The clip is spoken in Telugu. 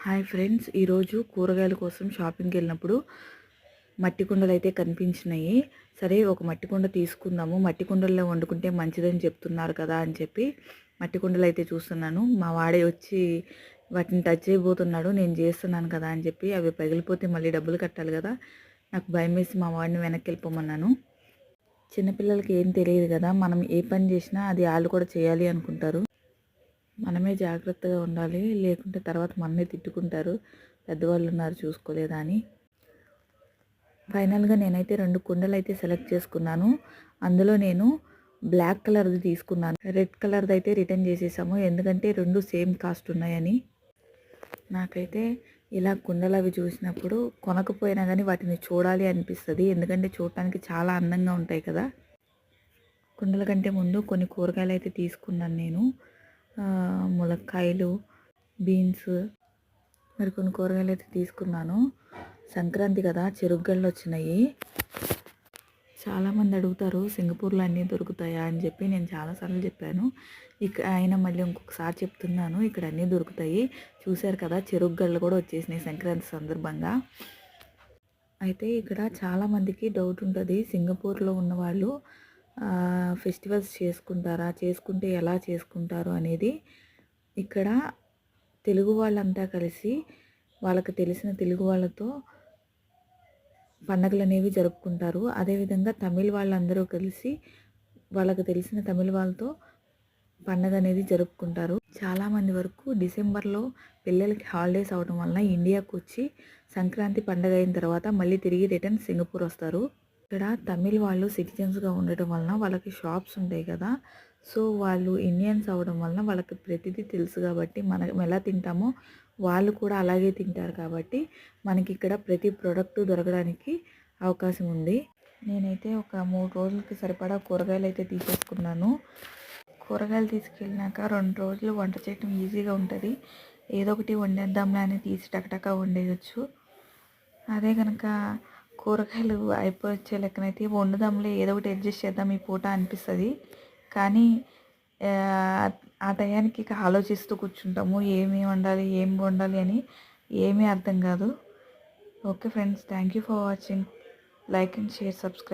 హాయ్ ఫ్రెండ్స్, ఈరోజు కూరగాయల కోసం షాపింగ్కి వెళ్ళినప్పుడు మట్టి కుండలు అయితే కనిపించినాయి. సరే, ఒక మట్టి కుండ తీసుకుందాము, మట్టి కుండల్లో వండుకుంటే మంచిదని చెప్తున్నారు కదా అని చెప్పి మట్టి కుండలు అయితే చూస్తున్నాను. మా వాడే వచ్చి వాటిని టచ్ చేయబోతున్నాడు. నేను చేస్తున్నాను కదా అని చెప్పి అవి పగిలిపోతే మళ్ళీ డబ్బులు కట్టాలి కదా. నాకు భయం వేసి మా వాడిని వెనక్కి వెళ్ళిపోమన్నాను. చిన్నపిల్లలకి ఏం తెలియదు కదా, మనం ఏ పని చేసినా అది వాళ్ళు కూడా చేయాలి అనుకుంటారు. మనమే జాగ్రత్తగా ఉండాలి, లేకుంటే తర్వాత మనమే తిట్టుకుంటారు, పెద్దవాళ్ళు ఉన్నారు చూసుకోలేదా అని. ఫైనల్గా నేనైతే 2 కుండలు అయితే సెలెక్ట్ చేసుకున్నాను. అందులో నేను బ్లాక్ కలర్ది తీసుకున్నాను. రెడ్ కలర్ది అయితే రిటర్న్ చేసేసాము, ఎందుకంటే 2 సేమ్ కాస్ట్ ఉన్నాయని. నాకైతే ఇలా కుండలు అవి చూసినప్పుడు కొనకపోయినా కానీ వాటిని చూడాలి అనిపిస్తుంది, ఎందుకంటే చూడటానికి చాలా అందంగా ఉంటాయి కదా. కుండల కంటే ముందు కొన్ని కూరగాయలు అయితే తీసుకున్నాను నేను. ములక్కాయలు, బీన్స్, మరి కొన్ని కూరగాయలు అయితే తీసుకున్నాను. సంక్రాంతి కదా, చెరుగ్గళ్ళు వచ్చినాయి. చాలామంది అడుగుతారు సింగపూర్లో అన్నీ దొరుకుతాయా అని చెప్పి. నేను చాలాసార్లు చెప్పాను, అయినా మళ్ళీ ఇంకొకసారి చెప్తున్నాను, ఇక్కడ అన్నీ దొరుకుతాయి. చూశారు కదా, చెరుగ్గళ్ళు కూడా వచ్చేసినాయి సంక్రాంతి సందర్భంగా. అయితే ఇక్కడ చాలామందికి డౌట్ ఉంటుంది, సింగపూర్లో ఉన్నవాళ్ళు ఫెస్టివల్స్ చేసుకుంటారా, చేసుకుంటే ఎలా చేసుకుంటారు అనేది. ఇక్కడ తెలుగు వాళ్ళంతా కలిసి వాళ్ళకి తెలిసిన తెలుగు వాళ్ళతో పండగలు అనేవి జరుపుకుంటారు. అదేవిధంగా తమిళ వాళ్ళందరూ కలిసి వాళ్ళకి తెలిసిన తమిళ వాళ్ళతో పండగ అనేది జరుపుకుంటారు. చాలామంది వరకు డిసెంబర్లో పిల్లలకి హాలిడేస్ అవడం వలన ఇండియాకు వచ్చి సంక్రాంతి పండగ అయిన తర్వాత మళ్ళీ తిరిగి రిటర్న్ సింగపూర్ వస్తారు. ఇక్కడ తమిళ్ వాళ్ళు సిటిజన్స్గా ఉండటం వలన వాళ్ళకి షాప్స్ ఉంటాయి కదా, సో వాళ్ళు ఇండియన్స్ అవ్వడం వలన వాళ్ళకి ప్రతిదీ తెలుసు కాబట్టి మనం ఎలా తింటామో వాళ్ళు కూడా అలాగే తింటారు కాబట్టి మనకి ఇక్కడ ప్రతి ప్రోడక్ట్ దొరకడానికి అవకాశం ఉంది. నేనైతే ఒక 3 రోజులకి సరిపడా కూరగాయలు అయితే తీసేసుకున్నాను. కూరగాయలు తీసుకెళ్ళినాక 2 రోజులు వంట చేయటం ఈజీగా ఉంటుంది. ఏదో ఒకటి వండేద్దాంలే అని తీసి టకటకా వండేయచ్చు. అదే కనుక కూరగాయలు అయిపోవచ్చే లెక్కనైతే వండుదాంలే, ఏదో ఒకటి అడ్జస్ట్ చేద్దాం ఈ పూట అనిపిస్తుంది. కానీ ఆ టయానికి ఇక ఆలోచిస్తూ కూర్చుంటాము, ఏమి వండాలి అని ఏమీ అర్థం కాదు. Okay friends, thank you for watching. Like and share, subscribe.